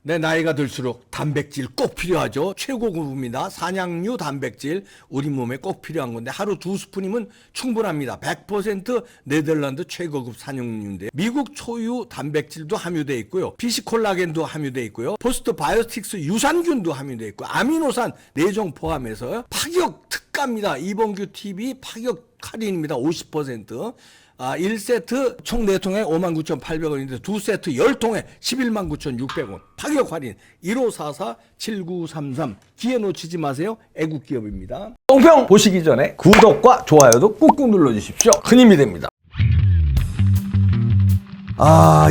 내 나이가 들수록 단백질 꼭 필요하죠. 최고급입니다. 산양류 단백질 우리 몸에 꼭 필요한 건데 하루 2스푼이면 충분합니다. 100% 네덜란드 최고급 산양류인데 미국 초유 단백질도 함유되어 있고요. 피시콜라겐도 함유되어 있고요. 포스트 바이오틱스 유산균도 함유되어 있고 아미노산 4종 포함해서 파격 특가입니다. 이봉규 TV 파격 할인입니다. 50%. 1세트 총 4통에 59,800원인데 2세트 10통에 119,600원 파격 할인 1544-7933 기회 놓치지 마세요. 애국기업입니다. 똥평 보시기 전에 구독과 좋아요도 꾹꾹 눌러주십시오. 큰 힘이 됩니다.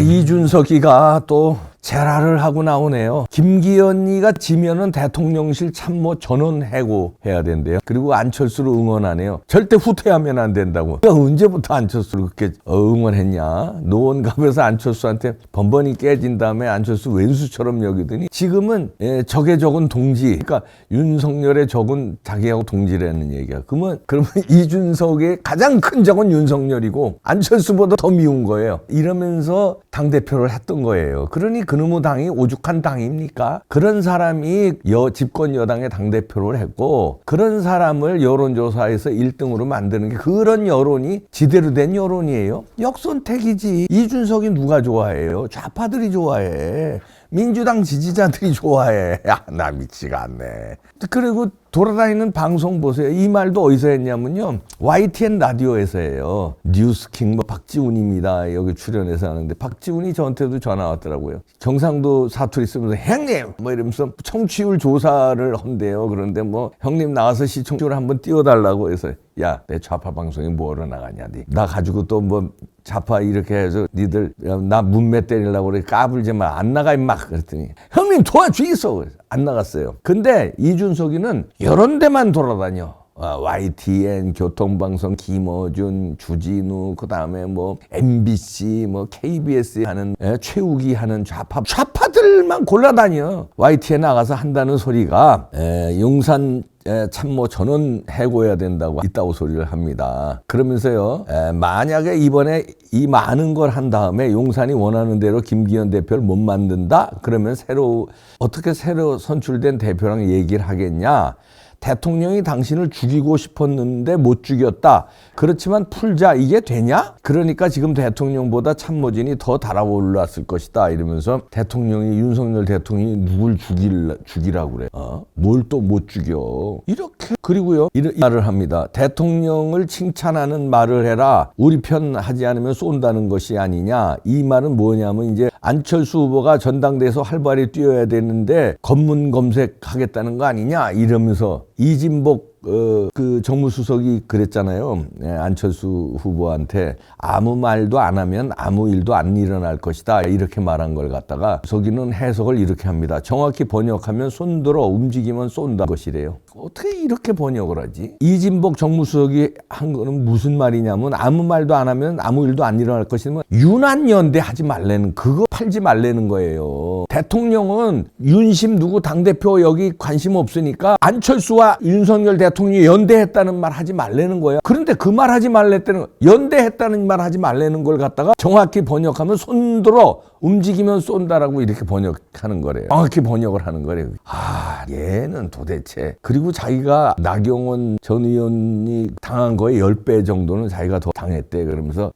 이준석이가 또 재라를 하고 나오네요. 김기현이가 지면은 대통령실 참모 전원 해고해야 된대요. 그리고 안철수를 응원하네요. 절대 후퇴하면 안 된다고. 언제부터 안철수를 그렇게 응원했냐. 노원갑에서 안철수한테 번번이 깨진 다음에 안철수 왼수처럼 여기더니 지금은 적의 적은 동지. 그러니까 윤석열의 적은 자기하고 동지라는 얘기야. 그러면 이준석의 가장 큰 적은 윤석열이고 안철수보다 더 미운 거예요. 이러면서 당대표를 했던 거예요. 그러니 그놈의 당이 오죽한 당입니까? 그런 사람이 집권 여당의 당대표를 했고 그런 사람을 여론조사에서 1등으로 만드는 게 그런 여론이 지대로 된 여론이에요. 역선택이지. 이준석이 누가 좋아해요? 좌파들이 좋아해. 민주당 지지자들이 좋아해. 나 미치가 않네. 그리고 돌아다니는 방송 보세요. 이 말도 어디서 했냐면요. YTN 라디오에서 해요. 뉴스킹 박지훈입니다. 여기 출연해서 하는데 박지훈이 저한테도 전화 왔더라고요. 경상도 사투리 쓰면서 형님 이러면서 청취율 조사를 한대요. 그런데 형님 나와서 시청률 한번 띄워달라고 해서 야, 내 좌파 방송에 뭐하러 나가냐. 나 가지고 또 좌파 이렇게 해서 니들 나 문매 때리려고 그래. 까불지 마. 안 나가 임마. 그랬더니 형님 도와주겠어. 안 나갔어요. 근데 이준석이는 이런 데만 돌아다녀. YTN, 교통방송, 김어준, 주진우, 그 다음에 MBC, KBS 하는, 최욱이 하는 좌파들만 골라다녀. YTN 나가서 한다는 소리가, 용산 참모 전원 해고해야 된다고 있다고 소리를 합니다. 그러면서요, 만약에 이번에 이 많은 걸 한 다음에 용산이 원하는 대로 김기현 대표를 못 만든다? 그러면 어떻게 새로 선출된 대표랑 얘기를 하겠냐? 대통령이 당신을 죽이고 싶었는데 못 죽였다. 그렇지만 풀자. 이게 되냐? 그러니까 지금 대통령보다 참모진이 더 달아올랐을 것이다. 이러면서 윤석열 대통령이 누굴 죽이라고 그래. 뭘 또 못 죽여. 이렇게. 그리고요, 이런 말을 합니다. 대통령을 칭찬하는 말을 해라. 우리 편 하지 않으면 쏜다는 것이 아니냐. 이 말은 뭐냐면 이제 안철수 후보가 전당대에서 활발히 뛰어야 되는데 검문 검색하겠다는 거 아니냐. 이러면서 이진복 그 정무수석이 그랬잖아요. 안철수 후보한테 아무 말도 안 하면 아무 일도 안 일어날 것이다. 이렇게 말한 걸 갖다가 저기는 해석을 이렇게 합니다. 정확히 번역하면 손들어 움직이면 쏜다 것이래요. 어떻게 이렇게 번역을 하지? 이진복 정무수석이 한 거는 무슨 말이냐면 아무 말도 안 하면 아무 일도 안 일어날 것이면 유난연대 하지 말라는 그거 팔지 말라는 거예요. 대통령은 윤심 누구 당대표 여기 관심 없으니까 안철수와 윤석열 대통령이 연대했다는 말 하지 말라는 거예요. 그런데 그 말 하지 말랬다는 연대했다는 말 하지 말라는 걸 갖다가 정확히 번역하면 손들어 움직이면 쏜다라고 이렇게 번역하는 거래요. 정확히 번역을 하는 거래요. 얘는 도대체. 그리고 자기가 나경원 전 의원이 당한 거에 10배 정도는 자기가 더 당했대. 그러면서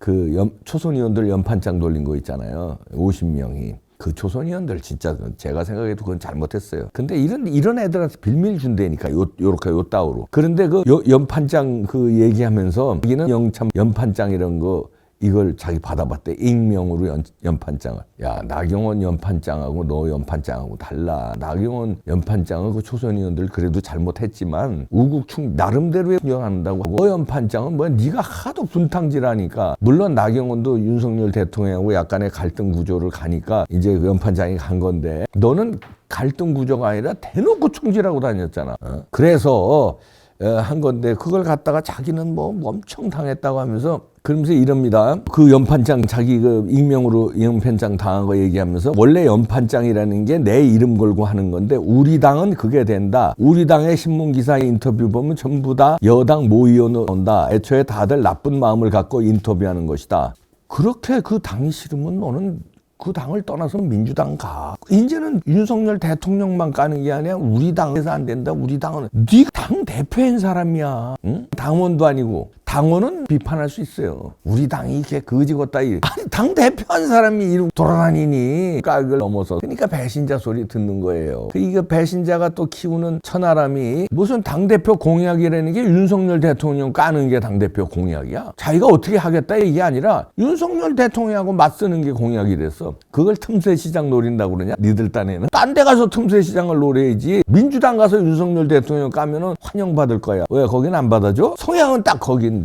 초선 의원들 연판장 돌린 거 있잖아요. 50명이. 그 초선 의원들 진짜 제가 생각해도 그건 잘못했어요. 근데 이런 애들한테 빌미를 준다니까 요렇게 따오로. 그런데 연판장 얘기하면서 여기는 연판장 이런 거 이걸 자기 받아봤대. 익명으로 연판장을. 야, 나경원 연판장하고 너 연판장하고 달라. 나경원 연판장은 그 초선 의원들 그래도 잘못했지만 우국충 나름대로의 운영한다고 하고 너 연판장은 네가 하도 분탕질하니까 물론 나경원도 윤석열 대통령하고 약간의 갈등 구조를 가니까 이제 연판장이 간 건데 너는 갈등 구조가 아니라 대놓고 총질하고 다녔잖아. 그래서 한 건데 그걸 갖다가 자기는 엄청 당했다고 하면서 그러면서 이럽니다. 그 연판장 자기 익명으로 연판장 당한 거 얘기하면서 원래 연판장이라는 게 내 이름 걸고 하는 건데 우리 당은 그게 된다. 우리 당의 신문기사 인터뷰 보면 전부 다 여당 모 의원으로 온다. 애초에 다들 나쁜 마음을 갖고 인터뷰하는 것이다. 그렇게 그 당이 싫으면 너는 그 당을 떠나서 민주당 가. 이제는 윤석열 대통령만 까는 게 아니라 우리 당에서 안 된다. 우리 당은 네 당 대표인 사람이야. 응? 당원도 아니고. 당원은 비판할 수 있어요. 우리 당이 이렇게 거지 같다. 아니, 당 대표한 사람이 이러고 돌아다니니 깍을 넘어서. 그러니까 배신자 소리 듣는 거예요. 이거 배신자가 또 키우는 천하람이 무슨 당대표 공약이라는 게 윤석열 대통령 까는 게 당대표 공약이야. 자기가 어떻게 하겠다 이게 아니라 윤석열 대통령하고 맞서는 게 공약이 됐어. 그걸 틈새 시장 노린다고 그러냐? 니들 딴에는. 딴 데 가서 틈새 시장을 노려야지. 민주당 가서 윤석열 대통령 까면은 환영받을 거야. 왜? 거긴 안 받아줘? 성향은 딱 거긴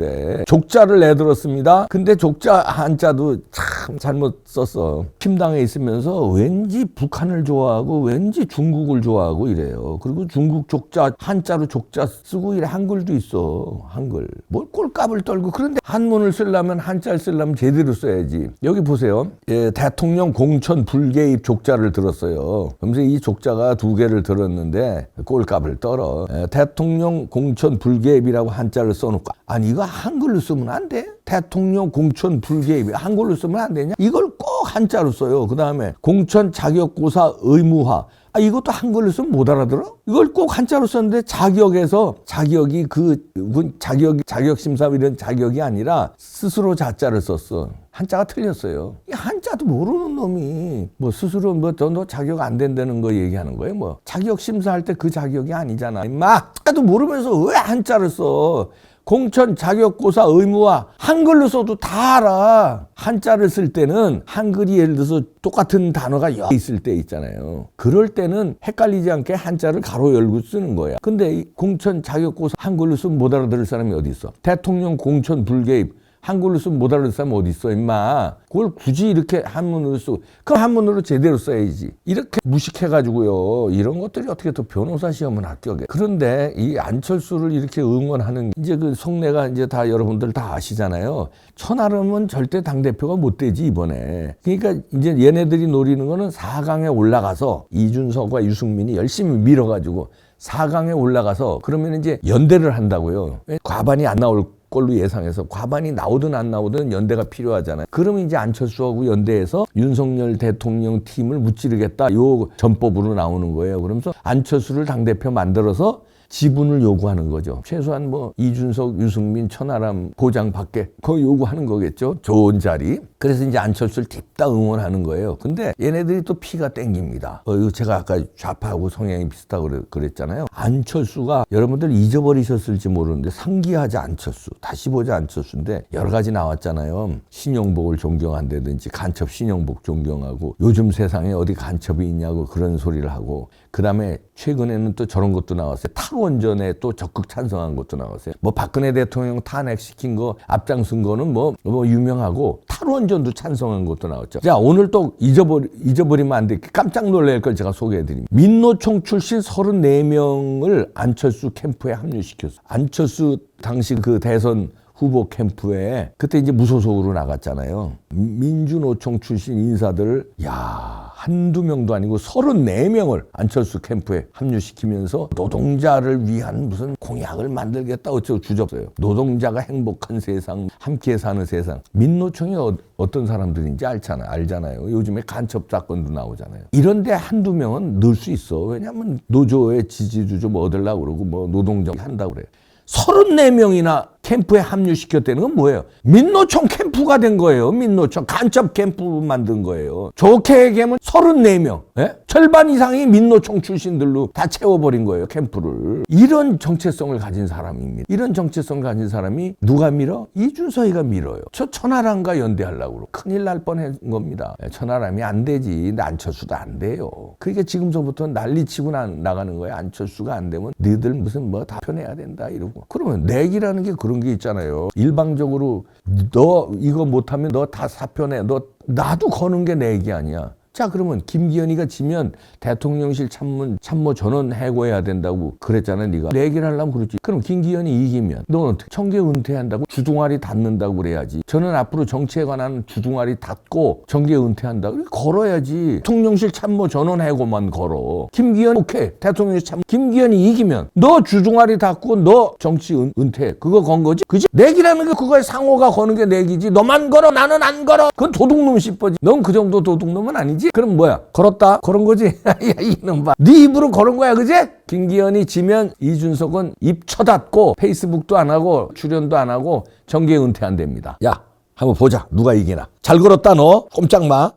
족자를 내들었습니다. 근데 족자 한자도 참 잘못 썼어. 팀당에 있으면서 왠지 북한을 좋아하고 왠지 중국을 좋아하고 이래요. 그리고 중국 족자 한자로 족자 쓰고 이래. 한글도 있어. 한글. 뭘 꼴값을 떨고. 그런데 한문을 쓰려면 한자를 쓰려면 제대로 써야지. 여기 보세요. 예, 대통령 공천 불개입 족자를 들었어요. 그러면서 이 족자가 2개를 들었는데 꼴값을 떨어. 예, 대통령 공천 불개입이라고 한자를 써놓고 아니 이거 한글로 쓰면 안 돼? 대통령 공천 불개입 한글로 쓰면 안 되냐? 이걸 꼭 한자로 써요. 그 다음에 공천 자격고사 의무화. 이것도 한글로 쓰면 못 알아들어? 이걸 꼭 한자로 썼는데 자격이 자격심사 이런 자격이 아니라 스스로 자자를 썼어. 한자가 틀렸어요. 이 한자도 모르는 놈이 뭐 스스로 너 자격 안 된다는 거 얘기하는 거예요. 뭐 자격 심사할 때 그 자격이 아니잖아. 임마! 한자도 모르면서 왜 한자를 써? 공천 자격고사 의무화 한글로 써도 다 알아. 한자를 쓸 때는 한글이 예를 들어서 똑같은 단어가 여러 있을 때 있잖아요. 그럴 때는 헷갈리지 않게 한자를 가로 열고 쓰는 거야. 근데 이 공천 자격고사 한글로 쓰면 못 알아들을 사람이 어디 있어? 대통령 공천 불개입 한글로 쓰면 못 알아듣는 사람 어디 있어 임마. 그걸 굳이 이렇게 한문으로 쓰고 그럼 한문으로 제대로 써야지. 이렇게 무식해가지고요. 이런 것들이 어떻게 또 변호사 시험은 합격해. 그런데 이 안철수를 이렇게 응원하는 이제 그 속내가 이제 다 여러분들 다 아시잖아요. 천하람은 절대 당대표가 못 되지 이번에. 그러니까 이제 얘네들이 노리는 거는 4강에 올라가서 이준석과 유승민이 열심히 밀어가지고 4강에 올라가서 그러면 이제 연대를 한다고요. 과반이 안 나올 걸로 예상해서 과반이 나오든 안 나오든 연대가 필요하잖아요. 그러면 이제 안철수하고 연대해서 윤석열 대통령 팀을 무찌르겠다. 요 전법으로 나오는 거예요. 그러면서 안철수를 당대표 만들어서 지분을 요구하는 거죠. 최소한 뭐 이준석, 유승민, 천하람 보장 받게 그거 요구하는 거겠죠. 좋은 자리. 그래서 이제 안철수를 딥다 응원하는 거예요. 근데 얘네들이 또 피가 땡깁니다. 이거 제가 아까 좌파하고 성향이 비슷하고 그랬잖아요. 안철수가 여러분들 잊어버리셨을지 모르는데 상기하자 안철수, 다시 보자 안철수인데 여러 가지 나왔잖아요. 신영복을 존경한다든지 간첩 신영복 존경하고 요즘 세상에 어디 간첩이 있냐고 그런 소리를 하고 그다음에 최근에는 또 저런 것도 나왔어요. 탈원전에 또 적극 찬성한 것도 나왔어요. 뭐 박근혜 대통령 탄핵시킨 거 앞장선 거는 뭐 유명하고 탈원전도 찬성한 것도 나왔죠. 자, 오늘 또 잊어버리면 안 돼. 깜짝 놀랄 걸 제가 소개해드립니다. 민노총 출신 34명을 안철수 캠프에 합류시켰어요. 안철수 당시 그 대선 후보 캠프에 그때 이제 무소속으로 나갔잖아요. 민주노총 출신 인사들 한두 명도 아니고 34명을 안철수 캠프에 합류시키면서 노동자를 위한 무슨 공약을 만들겠다 어쩌고 주접어요. 노동자가 행복한 세상, 함께 사는 세상. 민노총이 어떤 사람들인지 알잖아요. 요즘에 간첩 사건도 나오잖아요. 이런데 한두 명은 넣을 수 있어. 왜냐하면 노조의 지지도 좀 얻으려고 그러고 뭐 노동자 한다고 그래. 34명이나 캠프에 합류시켰다는 건 뭐예요? 민노총 캠프가 된 거예요. 민노총 간첩 캠프 만든 거예요. 좋게 얘기하면 34명 절반 이상이 민노총 출신들로 다 채워버린 거예요. 캠프를. 이런 정체성을 가진 사람입니다. 이런 정체성을 가진 사람이 누가 밀어? 이준석이가 밀어요. 저 천하람과 연대하려고 그러고 큰일 날 뻔한 겁니다. 천하람이 안 되지. 근데 안철수도 안 돼요. 그러니까 지금서부터 난리치고 나가는 거예요. 안철수가 안 되면 너희들 무슨 뭐 다 표내야 된다 이러고. 그러면 내기라는 게 그런 게 있잖아요. 일방적으로 너 이거 못하면 너 다 사표내. 나도 거는 게 내기 아니야. 자, 그러면 김기현이가 지면 대통령실 참모 전원 해고해야 된다고 그랬잖아, 네가. 내 얘기를 하려면 그렇지. 그럼 김기현이 이기면 너 청계 은퇴한다고 주둥아리 닫는다고 그래야지. 저는 앞으로 정치에 관한 주둥아리 닫고 정계 은퇴한다고 걸어야지. 대통령실 참모 전원 해고만 걸어. 김기현 오케이. 대통령실 참모. 김기현이 이기면 너 주둥아리 닫고 너 정치 은퇴 그거 건 거지? 그지? 내기라는 게 그거에 상호가 거는 게 내기지. 너만 걸어 나는 안 걸어. 그건 도둑놈 씹어지. 넌 그 정도 도둑놈은 아니지? 그럼 뭐야? 걸었다? 걸은 거지? 야, 이놈 봐. 네 입으로 걸은 거야, 그지? 김기현이 지면 이준석은 입 쳐닫고 페이스북도 안 하고 출연도 안 하고 정계 은퇴한답니다. 야, 한번 보자. 누가 이기나. 잘 걸었다, 너. 꼼짝 마.